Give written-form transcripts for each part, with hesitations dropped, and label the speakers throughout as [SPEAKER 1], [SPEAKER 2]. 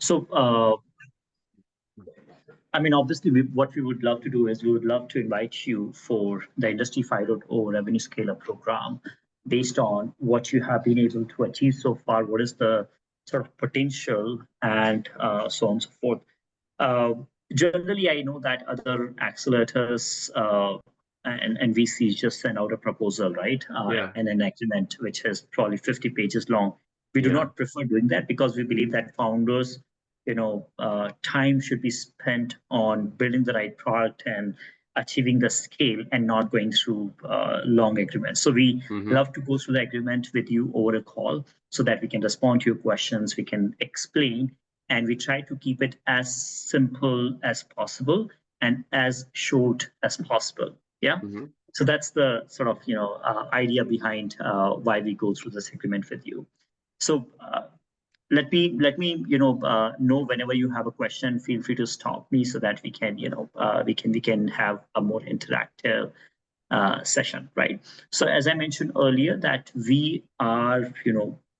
[SPEAKER 1] So, I mean, obviously, what we would love to do is we would love to invite you for the Industry 5.0 Revenue Scale-up program based on what you have been able to achieve so far, what is the sort of potential, and so on and so forth. Uh, Generally, I know that other accelerators and VCs just send out a proposal, right? And an agreement, which is probably 50 pages long. We do not prefer doing that because we believe that founders, time should be spent on building the right product and achieving the scale and not going through long agreements. So we love to go through the agreement with you over a call so that we can respond to your questions, we can explain, and we try to keep it as simple as possible and as short as possible. Yeah. So that's the sort of idea behind why we go through this agreement with you. So let me know whenever you have a question. Feel free to stop me so that we can we can have a more interactive session, right? So as I mentioned earlier, that we are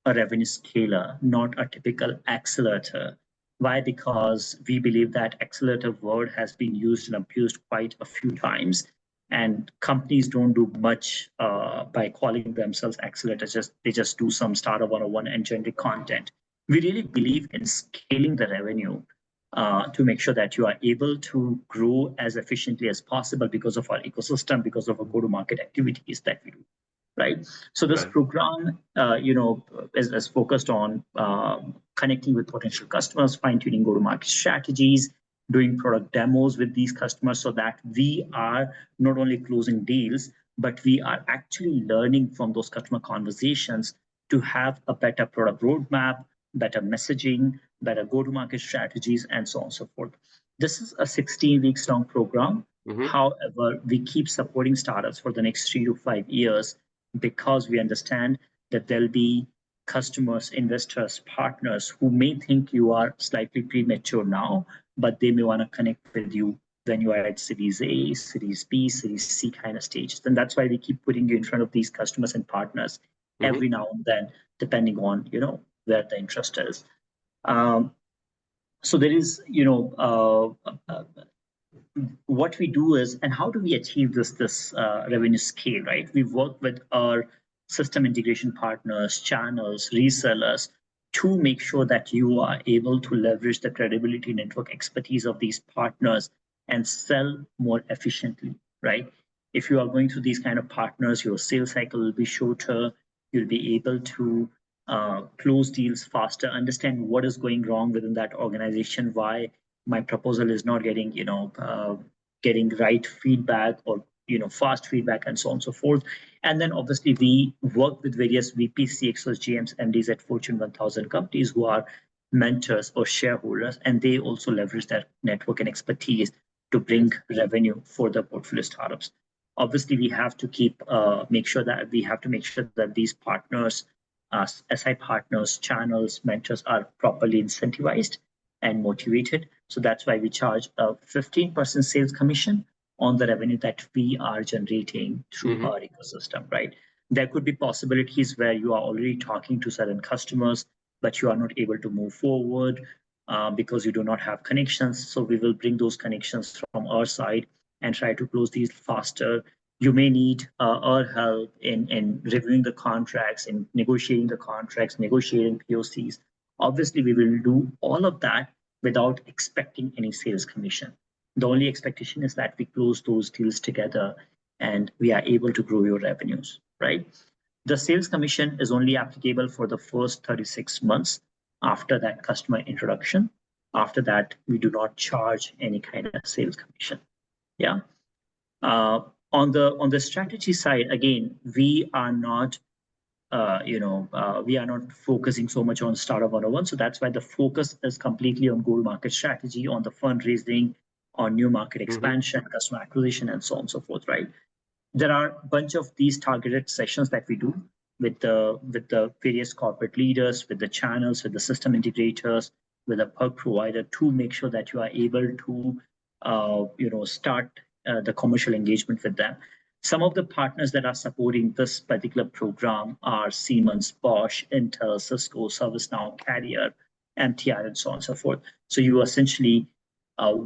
[SPEAKER 1] a revenue scaler, not a typical accelerator. Why? Because we believe that accelerator word has been used and abused quite a few times, and companies don't do much by calling themselves accelerators. They just do some startup 101 and generate content. We really believe in scaling the revenue to make sure that you are able to grow as efficiently as possible because of our ecosystem, because of our go-to-market activities that we do, right? So this program, is focused on connecting with potential customers, fine-tuning go-to-market strategies, doing product demos with these customers so that we are not only closing deals, but we are actually learning from those customer conversations to have a better product roadmap, better messaging, better go-to-market strategies, and so on and so forth. This is a 16 weeks long program. However, we keep supporting startups for the next 3 to 5 years because we understand that there'll be customers, investors, partners who may think you are slightly premature now, but they may want to connect with you when you are at Series A, Series B, Series C kind of stages. And that's why we keep putting you in front of these customers and partners every now and then, depending on where the interest is. So there is, what we do is, and how do we achieve this revenue scale, right? We work with our system integration partners, channels, resellers to make sure that you are able to leverage the credibility, network expertise of these partners and sell more efficiently, right? If you are going through these kind of partners, your sales cycle will be shorter. You'll be able to close deals faster, understand what is going wrong within that organization, why my proposal is not getting, getting right feedback or, fast feedback, and so on and so forth. And then obviously we work with various VPs, CXOs, GMs, MDs at Fortune 1000 companies who are mentors or shareholders, and they also leverage that network and expertise to bring revenue for the portfolio startups. Obviously, we have to make sure that these partners, SI partners, channels, mentors are properly incentivized and motivated. So that's why we charge a 15% sales commission on the revenue that we are generating through our ecosystem, right? There could be possibilities where you are already talking to certain customers, but you are not able to move forward because you do not have connections. So we will bring those connections from our side and try to close these faster. You may need our help in reviewing the contracts, in negotiating the contracts, negotiating POCs. Obviously, we will do all of that without expecting any sales commission. The only expectation is that we close those deals together and we are able to grow your revenues, right? The sales commission is only applicable for the first 36 months after that customer introduction. After that, we do not charge any kind of sales commission. Yeah. On the strategy side, again, we are not we are not focusing so much on startup 101. So that's why the focus is completely on go-to-market strategy, on the fundraising, on new market expansion, customer acquisition, and so on and so forth, right? There are a bunch of these targeted sessions that we do with the various corporate leaders, with the channels, with the system integrators, with a perk provider to make sure that you are able to start the commercial engagement with them. Some of the partners that are supporting this particular program are Siemens, Bosch, Intel, Cisco, ServiceNow, Carrier, MTR, and so on and so forth. So you essentially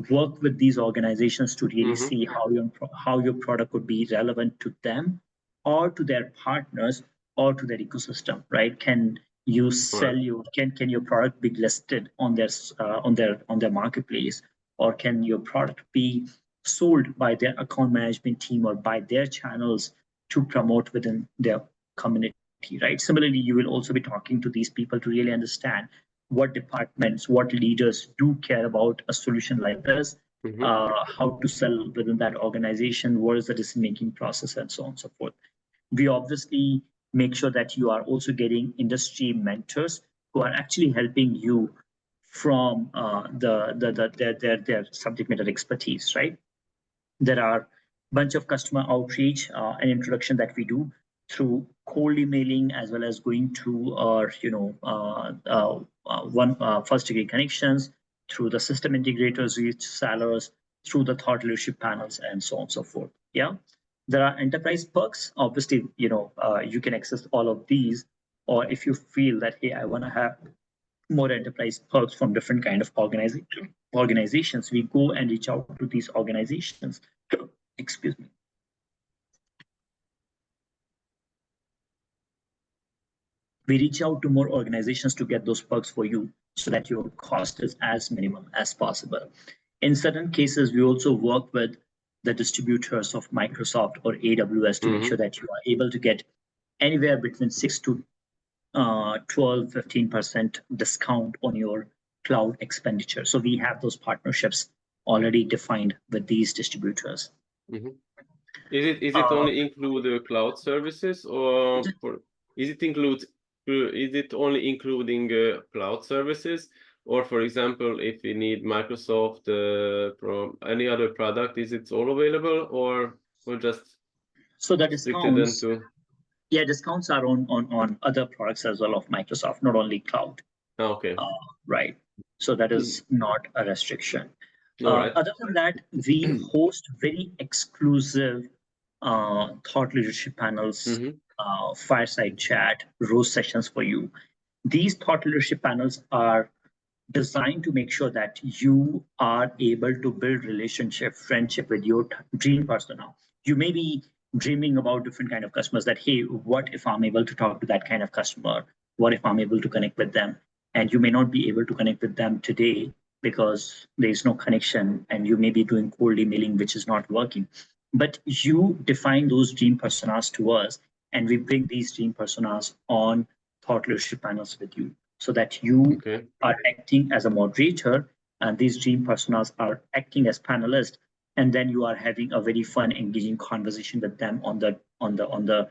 [SPEAKER 1] work with these organizations to really see how your product would be relevant to them or to their partners or to their ecosystem, right? Can you sell can your product be listed on their marketplace, or can your product be sold by their account management team or by their channels to promote within their community, right? Similarly, you will also be talking to these people to really understand what departments, what leaders do care about a solution like this, how to sell within that organization, what is the decision-making process, and so on and so forth. We obviously make sure that you are also getting industry mentors who are actually helping you from their subject matter expertise, right? There are a bunch of customer outreach and introduction that we do through cold emailing, as well as going to our first degree connections, through the system integrators, resellers, through the thought leadership panels, and so on and so forth. Yeah, there are enterprise perks. Obviously, you can access all of these, or if you feel that, hey, I want to have more enterprise perks from different kind of organizations, we go and reach out to these organizations. Excuse me. We reach out to more organizations to get those perks for you so that your cost is as minimum as possible. In certain cases, we also work with the distributors of Microsoft or AWS to make sure that you are able to get anywhere between 6 to 12-15% discount on your cloud expenditure. So we have those partnerships already defined with these distributors.
[SPEAKER 2] Is it only include the cloud services, or is it only including cloud services? Or, for example, if you need Microsoft from any other product, is it all available, or just
[SPEAKER 1] so the discounts? Yeah, discounts are on other products as well of Microsoft, not only cloud.
[SPEAKER 2] Okay.
[SPEAKER 1] Right. So that is not a restriction.
[SPEAKER 2] Right.
[SPEAKER 1] Other than that, we host very exclusive thought leadership panels, fireside chat, roast sessions for you. These thought leadership panels are designed to make sure that you are able to build relationship, friendship with your dream persona. You may be dreaming about different kind of customers, that, hey, what if I'm able to talk to that kind of customer? What if I'm able to connect with them? And you may not be able to connect with them today because there is no connection, and you may be doing cold emailing, which is not working. But you define those dream personas to us, and we bring these dream personas on thought leadership panels with you, so that you are acting as a moderator, and these dream personas are acting as panelists, and then you are having a very fun, engaging conversation with them on the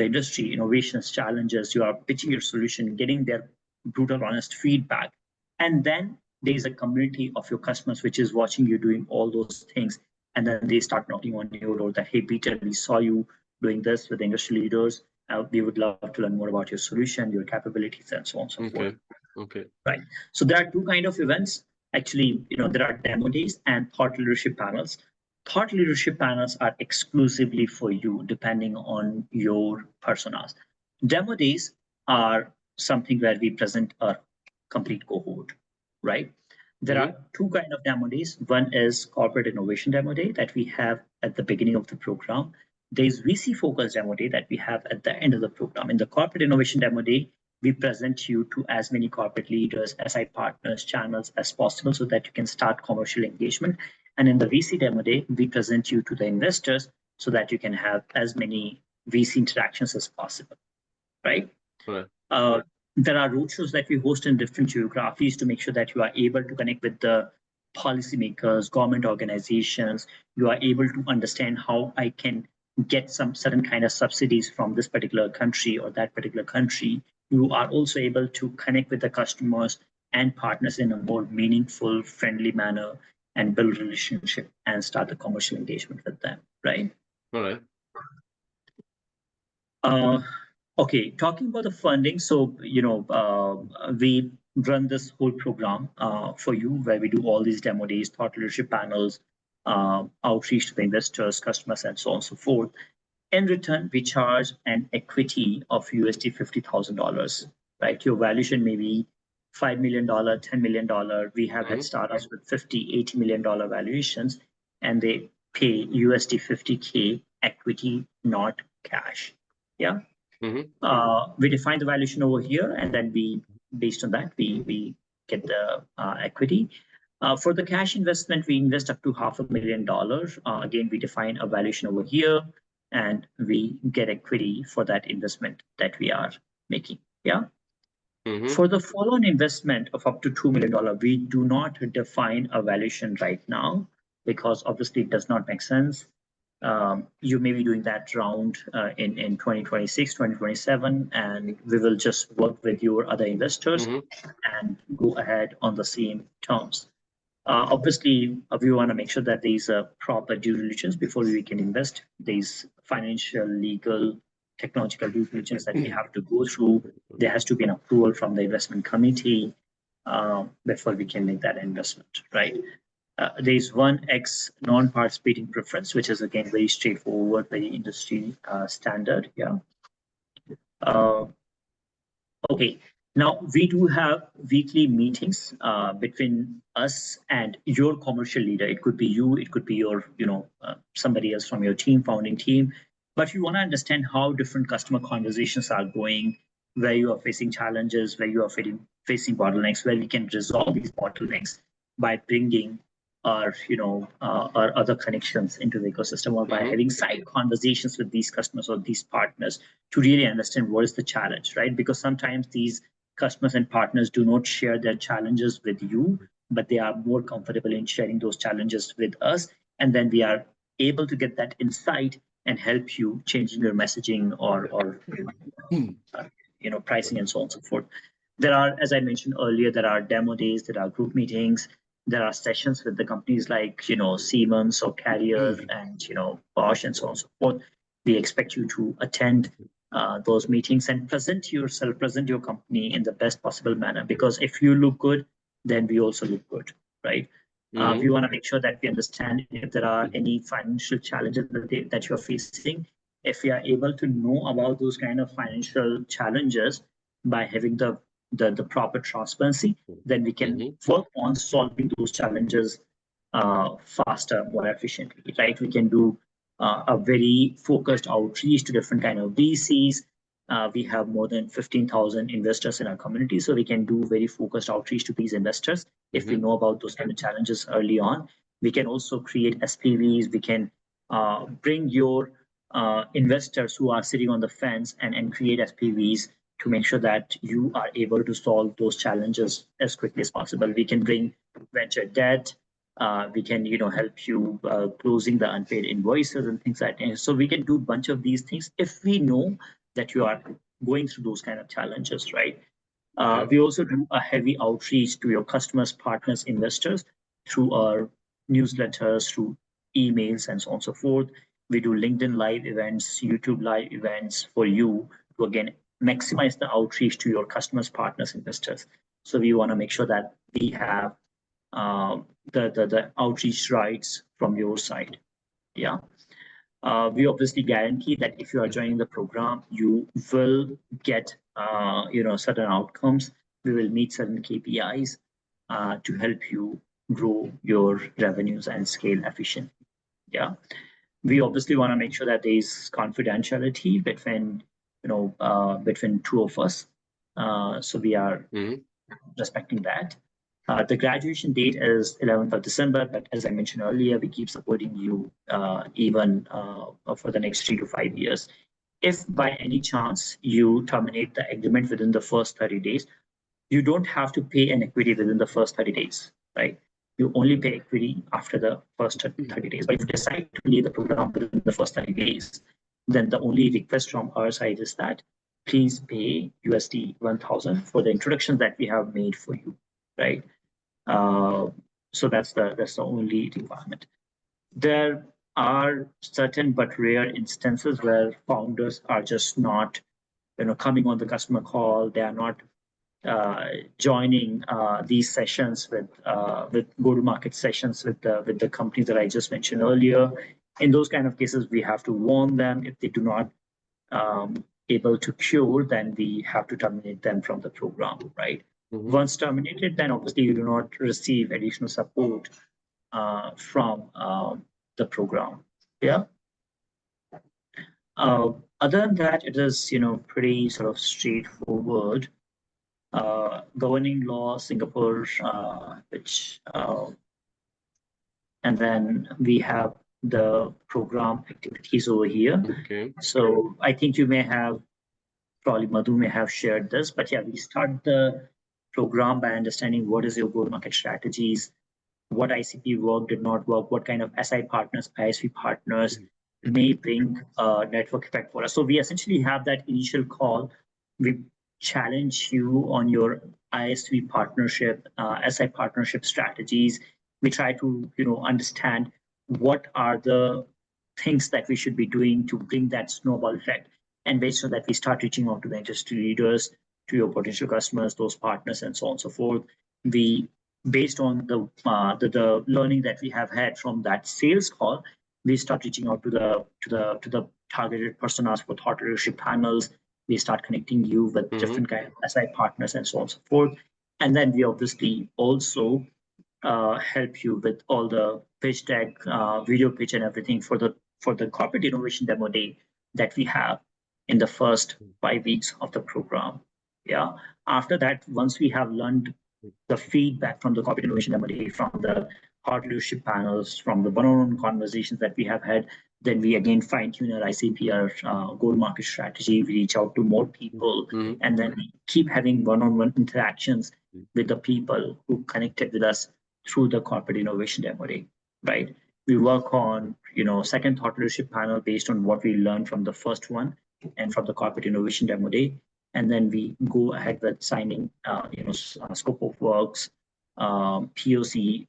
[SPEAKER 1] industry innovations, challenges. You are pitching your solution, getting their brutal, honest feedback, and then there is a community of your customers which is watching you doing all those things, and then they start knocking on your door that, hey, Peter, we saw you doing this with industry leaders. We would love to learn more about your solution, your capabilities, and so on and so forth.
[SPEAKER 2] Okay.
[SPEAKER 1] Right. So there are two kinds of events. Actually, there are demo days and thought leadership panels. Thought leadership panels are exclusively for you, depending on your personas. Demo days are something where we present a complete cohort, right? There are two kinds of demo days. One is corporate innovation demo day that we have at the beginning of the program. There's VC focused demo day that we have at the end of the program. In the corporate innovation demo day, we present you to as many corporate leaders, SI partners, channels as possible, so that you can start commercial engagement. And in the VC demo day, we present you to the investors so that you can have as many VC interactions as possible, right? There are roadshows that we host in different geographies to make sure that you are able to connect with the policymakers, government organizations. You are able to understand how I can get some certain kind of subsidies from this particular country or that particular country. You are also able to connect with the customers and partners in a more meaningful, friendly manner, and build relationship and start the commercial engagement with them, right?
[SPEAKER 2] All right.
[SPEAKER 1] Okay, talking about the funding. So, we run this whole program for you, where we do all these demo days, thought leadership panels, outreach to the investors, customers, and so on and so forth. In return, we charge an equity of $50,000, right? Your valuation may be $5 million, $10 million. We have had startups with $50, $80 million valuations, and they pay USD 50K equity, not cash. Yeah. We define the valuation over here, and then based on that, we get the equity. For the cash investment, we invest up to $500,000. Again, we define a valuation over here, and we get equity for that investment that we are making. Yeah. For the follow-on investment of up to $2 million, we do not define a valuation right now because obviously it does not make sense. You may be doing that round in 2026, 2027, and we will just work with your other investors and go ahead on the same terms. Obviously, we want to make sure that there's a proper due diligence before we can invest. There's financial, legal, technological due diligence that we have to go through. There has to be an approval from the investment committee before we can make that investment, right? There's 1x non-participating preference, which is again very straightforward, very industry standard. Yeah. Okay. Now we do have weekly meetings between us and your commercial leader. It could be you, it could be your, somebody else from your team, founding team. But we want to understand how different customer conversations are going, where you are facing challenges, where you are facing bottlenecks, where we can resolve these bottlenecks by bringing our other connections into the ecosystem, or by having side conversations with these customers or these partners to really understand what is the challenge, right? Because sometimes these customers and partners do not share their challenges with you, but they are more comfortable in sharing those challenges with us. And then we are able to get that insight and help you changing your messaging or pricing and so on and so forth. There are, as I mentioned earlier, there are demo days, there are group meetings, there are sessions with the companies like, Siemens or Carrier and, Bosch and so on and so forth. We expect you to attend those meetings and present yourself, present your company in the best possible manner, because if you look good, then we also look good, right? We want to make sure that we understand if there are any financial challenges that you're facing. If we are able to know about those kind of financial challenges by having the proper transparency, then we can work on solving those challenges faster, more efficiently, right? We can do a very focused outreach to different kind of VCs. We have more than 15,000 investors in our community, so we can do very focused outreach to these investors if we know about those kind of challenges early on. We can also create SPVs. We can bring your investors who are sitting on the fence and create SPVs to make sure that you are able to solve those challenges as quickly as possible. We can bring venture debt. We can, help you closing the unpaid invoices and things like that. So we can do a bunch of these things if we know that you are going through those kind of challenges, right? We also do a heavy outreach to your customers, partners, investors through our newsletters, through emails, and so on and so forth. We do LinkedIn live events, YouTube live events for you to, again, maximize the outreach to your customers, partners, investors. So we want to make sure that we have the outreach rights from your side. Yeah. We obviously guarantee that if you are joining the program, you will get certain outcomes. We will meet certain KPIs to help you grow your revenues and scale efficiently. Yeah. We obviously want to make sure that there is confidentiality between between two of us. So we are respecting that. The graduation date is 11th of December, but as I mentioned earlier, we keep supporting you even for the next 3 to 5 years. If by any chance you terminate the agreement within the first 30 days, you don't have to pay an equity within the first 30 days, right? You only pay equity after the first 30 days. But if you decide to leave the program within the first 30 days, then the only request from our side is that please pay USD 1,000 for the introduction that we have made for you, right? So that's the only requirement. There are certain but rare instances where founders are just not, coming on the customer call. They are not joining these sessions with go-to-market sessions with the companies that I just mentioned earlier. In those kind of cases, we have to warn them. If they do not able to cure, then we have to terminate them from the program, right? Once terminated, then obviously you do not receive additional support from the program. Yeah. Other than that, it is pretty sort of straightforward. Governing law, Singapore, which and then we have the program activities over here.
[SPEAKER 2] Okay.
[SPEAKER 1] So I think you may have, probably Madhu may have shared this, but yeah, we start the program by understanding what is your go-to-market strategies, what ICP worked, did not work, what kind of SI partners, ISV partners may bring a network effect for us. So we essentially have that initial call. We challenge you on your ISV partnership, SI partnership strategies. We try to, understand what are the things that we should be doing to bring that snowball effect. And based on that, we start reaching out to the industry leaders, to your potential customers, those partners, and so on and so forth. We, based on the learning that we have had from that sales call, we start reaching out to the targeted personas for thought leadership panels. We start connecting you with different kind of SI partners and so on and so forth. And then we obviously also help you with all the pitch deck, video pitch, and everything for the corporate innovation demo day that we have in the first 5 weeks of the program. Yeah. After that, once we have learned the feedback from the corporate innovation demo day, from the thought leadership panels, from the one-on-one conversations that we have had, then we again fine-tune our ICP, our go-to-market strategy. We reach out to more people, and then we keep having one-on-one interactions with the people who connected with us through the corporate innovation demo day, right? We work on, second thought leadership panel based on what we learned from the first one and from the corporate innovation demo day. And then we go ahead with signing, scope of works, POC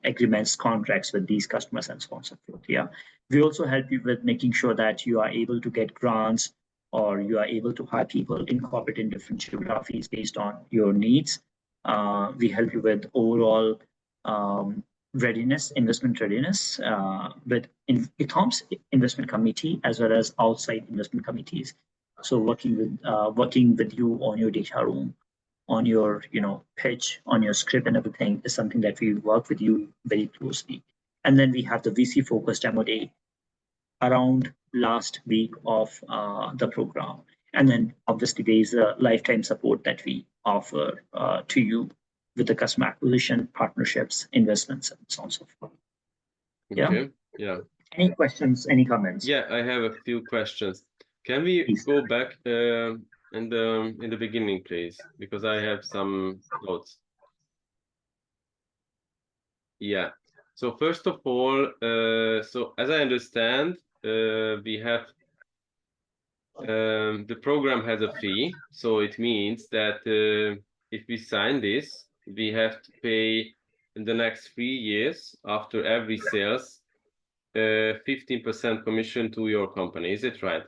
[SPEAKER 1] agreements, contracts with these customers, and so on and so forth. Yeah. We also help you with making sure that you are able to get grants, or you are able to hire people, incorporate in different geographies based on your needs. We help you with overall readiness, investment readiness, with Ethaum's investment committee, as well as outside investment committees. So working with you on your data room, on your pitch, on your script, and everything is something that we work with you very closely. And then we have the VC focused demo day around last week of the program. And then obviously there is a lifetime support that we offer to you with the customer acquisition, partnerships, investments, and so on and so forth.
[SPEAKER 2] Okay. Yeah.
[SPEAKER 1] Any questions? Any comments?
[SPEAKER 2] Yeah, I have a few questions. Can we go back in the beginning, please? Because I have some notes. Yeah. So first of all, so as I understand, we have the program has a fee. So it means that if we sign this, we have to pay in the next 3 years after every sales 15% commission to your company. Is it right?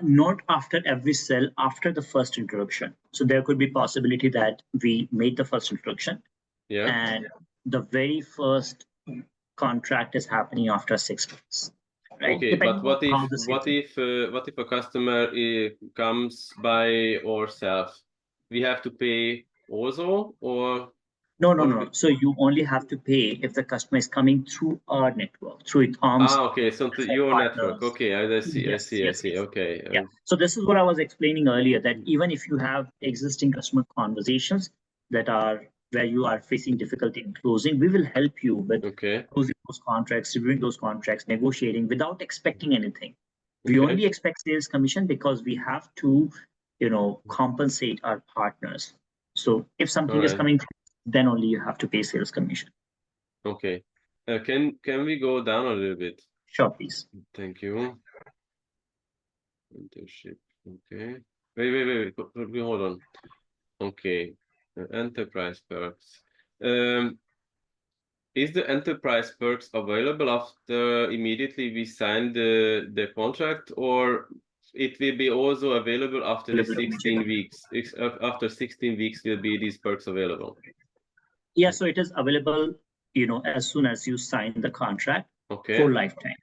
[SPEAKER 1] Not after every sale, after the first introduction. So there could be possibility that we made the first introduction, and the very first contract is happening after 6 months. Right?
[SPEAKER 2] Okay, but what if a customer comes by ourselves? We have to pay also, or
[SPEAKER 1] no. So you only have to pay if the customer is coming through our network, through Ethaum's.
[SPEAKER 2] Okay, so to your network. Okay, I see.
[SPEAKER 1] Yes.
[SPEAKER 2] Okay.
[SPEAKER 1] Yeah. So this is what I was explaining earlier, that even if you have existing customer conversations that are where you are facing difficulty in closing, we will help you with closing those contracts, reviewing those contracts, negotiating without expecting anything. We only expect sales commission because we have to, compensate our partners. So if something is coming, then only you have to pay sales commission.
[SPEAKER 2] Okay. Can we go down a little bit?
[SPEAKER 1] Sure, please.
[SPEAKER 2] Thank you. Mentorship. Okay. Wait. Hold on. Okay. Enterprise perks. Is the enterprise perks available after immediately we sign the contract, or it will be also available after the 16 weeks? After 16 weeks will be these perks available?
[SPEAKER 1] Yeah, so it is available, as soon as you sign the contract for lifetime.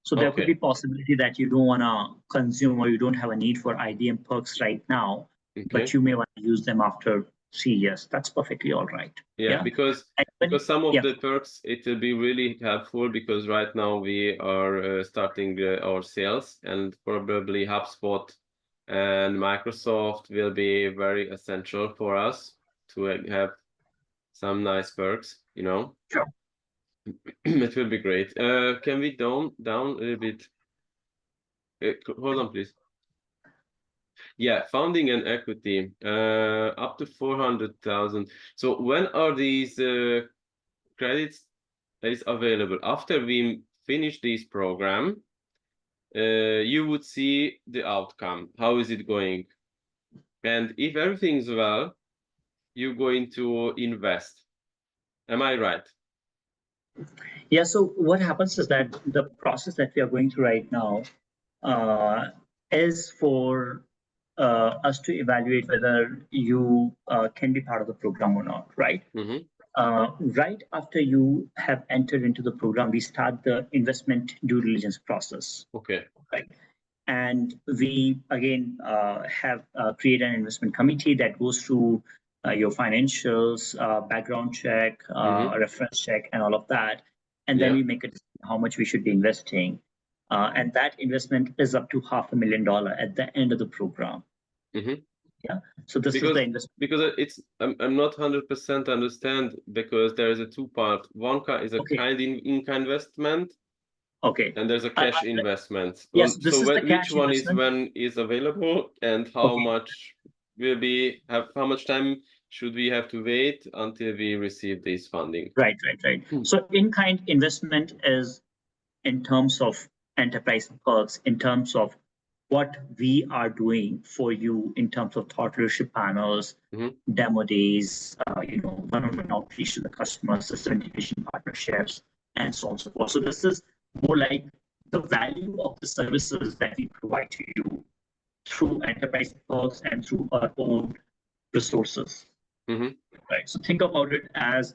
[SPEAKER 1] So there could be possibility that you don't want to consume, or you don't have a need for IDM perks right now. but you may want to use them after 3 years. That's perfectly all right.
[SPEAKER 2] Yeah, because some of the perks, it will be really helpful, because right now we are starting our sales, and probably HubSpot and Microsoft will be very essential for us to have some nice perks, you know.
[SPEAKER 1] Sure.
[SPEAKER 2] It will be great. Can we down a little bit? Hold on, please. Yeah, founding and equity, up to 400,000. So when are these credits is available? After we finish this program, you would see the outcome. How is it going? And if everything's well, you're going to invest. Am I right?
[SPEAKER 1] Yeah, so what happens is that the process that we are going through right now is for us to evaluate whether you can be part of the program or not, right? Right after you have entered into the program, we start the investment due diligence process.
[SPEAKER 2] Okay.
[SPEAKER 1] Right. And we, again, have created an investment committee that goes through your financials, background check, reference check, and all of that. And then we make a decision how much we should be investing. And that investment is up to $500,000 at the end of the program. Yeah. So this is the investment.
[SPEAKER 2] Because it's I'm not 100% understand, because there is a two-part. One is a kind in-kind investment.
[SPEAKER 1] Okay.
[SPEAKER 2] And there's a cash investment.
[SPEAKER 1] Yes. This
[SPEAKER 2] so
[SPEAKER 1] is the cash
[SPEAKER 2] which one
[SPEAKER 1] investment.
[SPEAKER 2] is when is available, and how much will be how much time should we have to wait until we receive this funding?
[SPEAKER 1] Right. So in-kind investment is in terms of enterprise perks, in terms of what we are doing for you in terms of thought leadership panels, demo days, one-on-one outreach to the customers, system integration partnerships, and so on and so forth. So this is more like the value of the services that we provide to you through enterprise perks and through our own resources. Right. So think about it as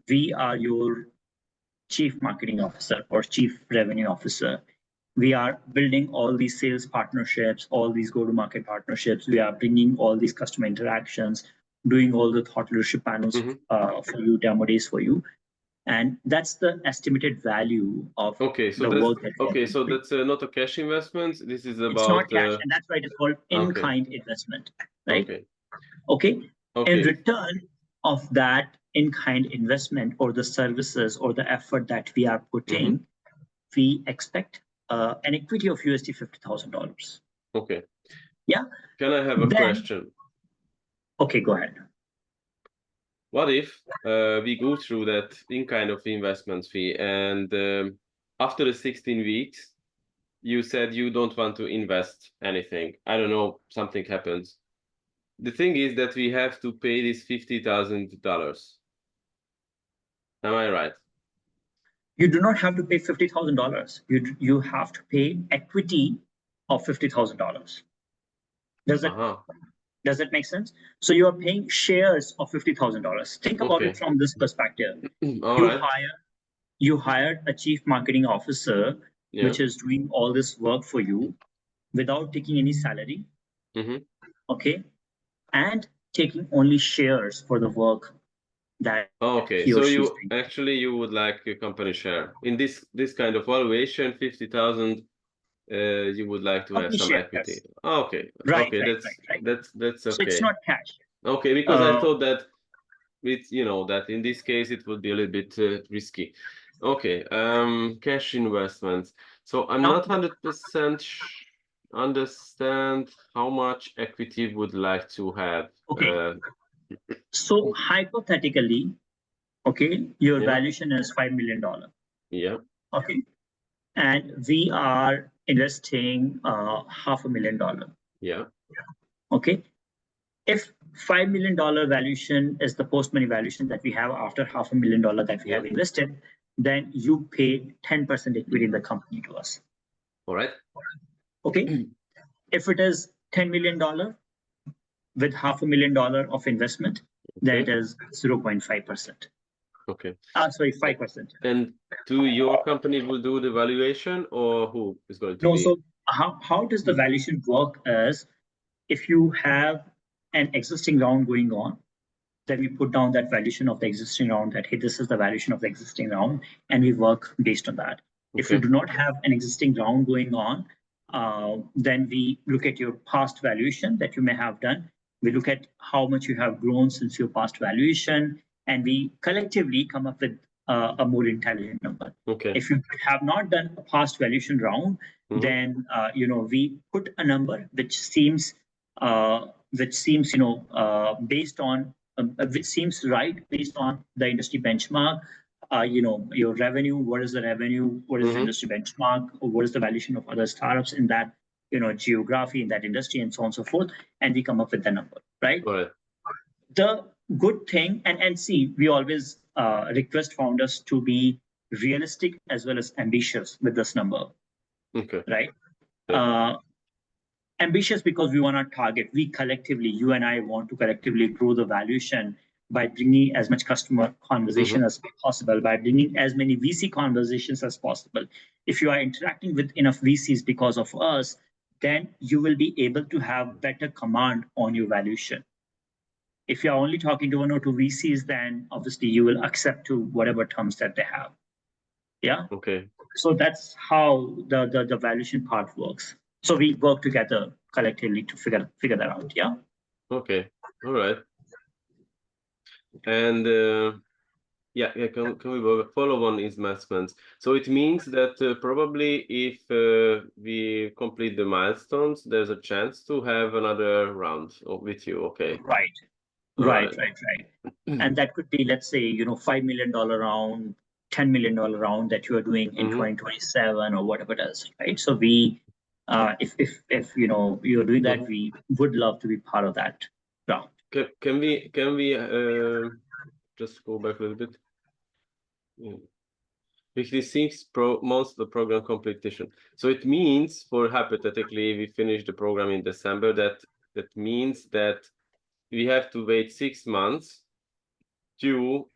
[SPEAKER 1] we are your chief marketing officer or chief revenue officer. We are building all these sales partnerships, all these go-to-market partnerships. We are bringing all these customer interactions, doing all the thought leadership panels for you, demo days for you. And that's the estimated value of the work that we are doing.
[SPEAKER 2] So that's not a cash investment. This is about...
[SPEAKER 1] It's not cash, and that's why it's called in-kind investment, right? Okay. In return of that in-kind investment or the services or the effort that we are putting, we expect an equity of $50,000.
[SPEAKER 2] Okay.
[SPEAKER 1] Yeah.
[SPEAKER 2] Can I have a question?
[SPEAKER 1] Okay, go ahead.
[SPEAKER 2] What if we go through that in-kind of investment fee, and after the 16 weeks, you said you don't want to invest anything? I don't know, something happens. The thing is that we have to pay this $50,000. Am I right?
[SPEAKER 1] You do not have to pay $50,000. You have to pay equity of $50,000. Does it make sense? So you are paying shares of $50,000. Think about it from this perspective. You hired a chief marketing officer, which is doing all this work for you without taking any salary. Okay. And taking only shares for the work that
[SPEAKER 2] so you would like a company share in this kind of valuation, 50,000. You would like to have some equity. Okay.
[SPEAKER 1] Right.
[SPEAKER 2] That's okay.
[SPEAKER 1] So it's not cash.
[SPEAKER 2] Okay, because I thought that with that in this case it would be a little bit risky. Okay. Cash investments. So I'm not 100% understand how much equity would like to have.
[SPEAKER 1] Okay. So hypothetically, okay, your valuation is $5 million.
[SPEAKER 2] Yeah.
[SPEAKER 1] Okay. And we are investing $500,000.
[SPEAKER 2] Yeah.
[SPEAKER 1] Okay. If $5 million valuation is the post-money valuation that we have after $500,000 that we have invested, then you pay 10% equity in the company to us.
[SPEAKER 2] All right.
[SPEAKER 1] Okay. If it is $10 million with $500,000 of investment, then it is 0.5%.
[SPEAKER 2] Okay.
[SPEAKER 1] Sorry, 5%.
[SPEAKER 2] And your company will do the valuation, or who is going to be?
[SPEAKER 1] So how does the valuation work is, if you have an existing round going on, then we put down that valuation of the existing round, that, hey, this is the valuation of the existing round, and we work based on that. If you do not have an existing round going on, then we look at your past valuation that you may have done. We look at how much you have grown since your past valuation, and we collectively come up with a more intelligent number. If you have not done a past valuation round, then we put a number which seems based on which seems right based on the industry benchmark. Your revenue, what is the revenue, what is the industry benchmark, or what is the valuation of other startups in that geography, in that industry, and so on and so forth, and we come up with the number, right? The good thing, and see, we always request founders to be realistic as well as ambitious with this number, right? Ambitious because we want to target, we collectively, you and I want to collectively grow the valuation by bringing as much customer conversation as possible, by bringing as many VC conversations as possible. If you are interacting with enough VCs because of us, then you will be able to have better command on your valuation. If you're only talking to one or two VCs, then obviously you will accept to whatever terms that they have. Yeah. So that's how the valuation part works. So we work together collectively to figure that out. Yeah.
[SPEAKER 2] All right. And can we follow on investments? So it means that probably if we complete the milestones, there's a chance to have another round with you. Right.
[SPEAKER 1] And that could be, let's say, $5 million round, $10 million round that you are doing in 2027 or whatever it is, right? So we, if you're doing that, we would love to be part of that round.
[SPEAKER 2] Can we just go back a little bit? Weekly 6 months the program completion. So it means, for hypothetically, we finish the program in December. That means that we have to wait 6 months to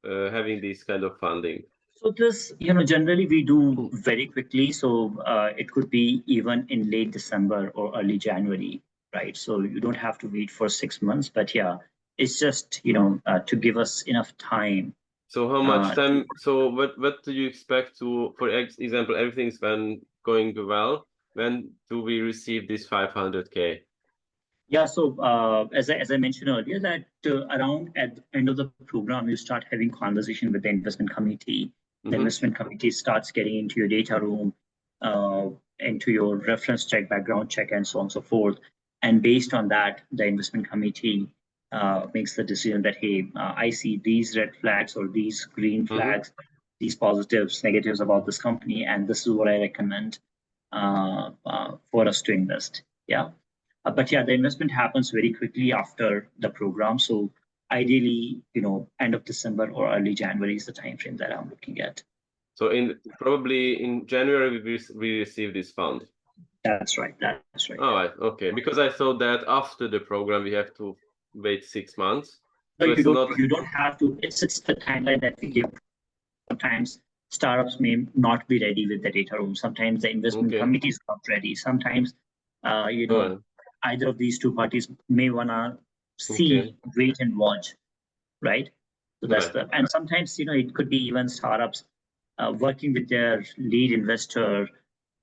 [SPEAKER 2] having this kind of funding.
[SPEAKER 1] So this, generally we do very quickly. So it could be even in late December or early January, right? So you don't have to wait for 6 months, but yeah, it's just, to give us enough time.
[SPEAKER 2] So how much time? So what do you expect to, for example, everything's been going well? When do we receive this 500K?
[SPEAKER 1] Yeah, so as I mentioned earlier, that around at the end of the program, you start having conversation with the investment committee. The investment committee starts getting into your data room, into your reference check, background check, and so on and so forth. And based on that, the investment committee makes the decision that, hey, I see these red flags or these green flags, these positives, negatives about this company, and this is what I recommend for us to invest. Yeah. But yeah, the investment happens very quickly after the program. So ideally, end of December or early January is the time frame that I'm looking at.
[SPEAKER 2] So probably in January we receive this fund.
[SPEAKER 1] That's right.
[SPEAKER 2] All right. Okay. Because I thought that after the program we have to wait 6 months.
[SPEAKER 1] No, you don't have to. It's the timeline that we give. Sometimes startups may not be ready with the data room. Sometimes the investment committee is not ready. Sometimes, either of these two parties may wanna see, wait and watch, right? So that's and sometimes, it could be even startups working with their lead investor,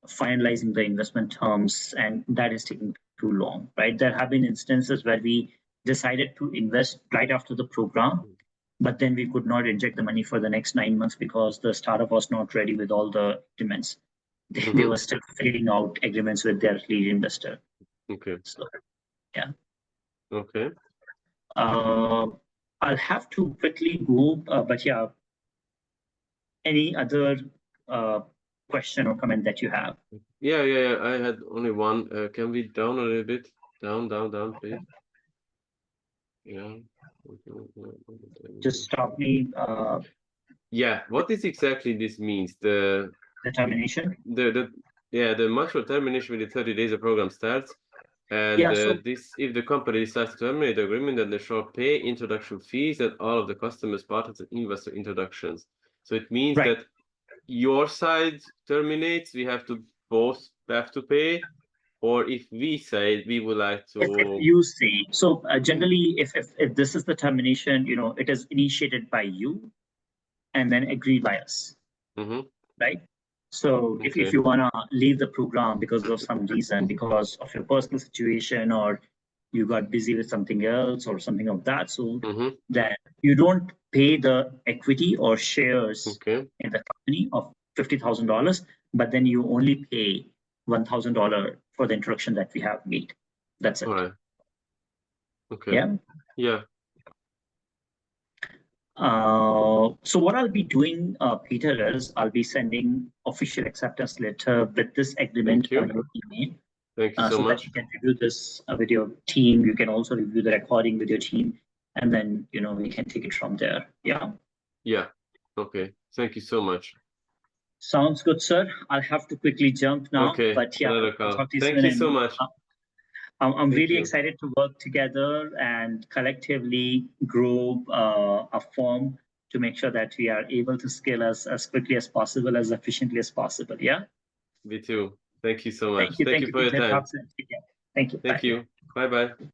[SPEAKER 1] finalizing the investment terms, and that is taking too long, right? There have been instances where we decided to invest right after the program, but then we could not inject the money for the next 9 months because the startup was not ready with all the agreements. They were still figuring out agreements with their lead investor. So, yeah. I'll have to quickly go, but yeah. Any other question or comment that you have?
[SPEAKER 2] Yeah. I had only one. Can we down a little bit? Down, please. Yeah.
[SPEAKER 1] Just stop me.
[SPEAKER 2] Yeah. What is exactly this means? The
[SPEAKER 1] termination.
[SPEAKER 2] The mutual termination with the 30 days of program starts. And this, if the company decides to terminate the agreement, then they shall pay introduction fees at all of the customers part of the investor introductions. So it means that your side terminates, we have to both have to pay, or if we say we would like
[SPEAKER 1] If
[SPEAKER 2] to.
[SPEAKER 1] you say so, generally, if this is the termination, it is initiated by you and then agreed by us, right? So if
[SPEAKER 2] Okay.
[SPEAKER 1] you want to leave the program because of some reason, because of your personal situation, or you got busy with something else or something of that sort, then you don't pay the equity or shares
[SPEAKER 2] Okay.
[SPEAKER 1] in the company of $50,000, but then you only pay $1,000 for the introduction that we have made. That's it.
[SPEAKER 2] All right. Okay.
[SPEAKER 1] Yeah.
[SPEAKER 2] Yeah.
[SPEAKER 1] So what I'll be doing, Peter, is I'll be sending official acceptance letter with this agreement on your email.
[SPEAKER 2] Thank you so
[SPEAKER 1] So
[SPEAKER 2] much.
[SPEAKER 1] that you can review this with your team. You can also review the recording with your team, and then we can take it from there. Yeah.
[SPEAKER 2] Yeah. Okay. Thank you so much.
[SPEAKER 1] Sounds good, sir. I'll have to quickly jump now,
[SPEAKER 2] Okay.
[SPEAKER 1] but yeah,
[SPEAKER 2] Another
[SPEAKER 1] I'll
[SPEAKER 2] call.
[SPEAKER 1] talk to you
[SPEAKER 2] Thank
[SPEAKER 1] soon.
[SPEAKER 2] you so
[SPEAKER 1] And
[SPEAKER 2] much.
[SPEAKER 1] I'm
[SPEAKER 2] Thank
[SPEAKER 1] really
[SPEAKER 2] you.
[SPEAKER 1] excited to work together and collectively grow a firm to make sure that we are able to scale as quickly as possible, as efficiently as possible. Yeah.
[SPEAKER 2] Me too. Thank you so much.
[SPEAKER 1] Thank you.
[SPEAKER 2] Thank
[SPEAKER 1] Thank
[SPEAKER 2] you
[SPEAKER 1] you,
[SPEAKER 2] for your
[SPEAKER 1] Peter.
[SPEAKER 2] time.
[SPEAKER 1] Thank you.
[SPEAKER 2] Thank
[SPEAKER 1] Bye.
[SPEAKER 2] you. Bye bye.